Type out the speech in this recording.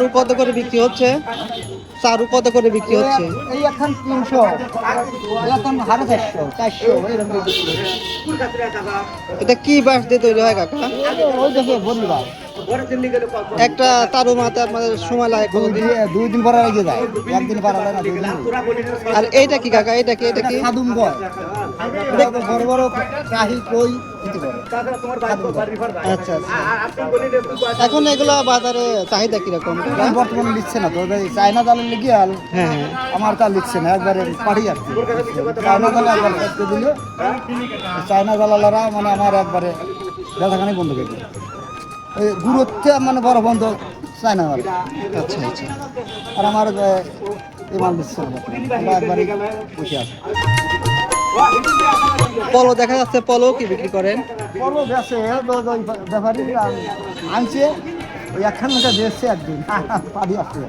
চারু কত করে বিক্রি হচ্ছে? চারু কত করে বিক্রি হচ্ছে? এই এখন 300, এখন 450, 400 এরকম বিক্রি হচ্ছে। এটা কি বাঁশ দিয়ে তৈরি হয় কাকা? ওই দেখে বলি ভাই, একটা তারু মাতে আপনাদের সময় লাগে কতদিন? 2 দিন পরে লেগে যায়, একদিন পারা যায় না, 2 দিন। আর এইটা কি কাকা? এটা কি? এটা কি? খাদুম গয়, এটা বড় বড় কাহি কই দিতে পারে। আচ্ছা আচ্ছা। এখন এগুলো বাজারে চাহিদা কিরকম কাকা? বর্তমানে লিখছে না তো, চায়না জালের লেগে আর হ্যাঁ হ্যাঁ। আমার কার লিখছে না, একবারে পাঠিয়ে আসছে। চায়না জালে একবার করতে দিল, চায়না জালালারা মানে আমার একবারে ব্যথাখানি বন্ধ করে দিল। ওই গুরুত্বে মানে বড় বন্ধ চায়না জাল। আচ্ছা আচ্ছা। আর আমার এই মাল দিচ্ছে না, আমরা একবারে বসে আছি। পলো দেখা যাচ্ছে, পলো কি বিক্রি করেন? বড় বেছে ব্যাপারী আনছে, ওই একখান বেচছে একদিন পাঠিয়ে আসছে।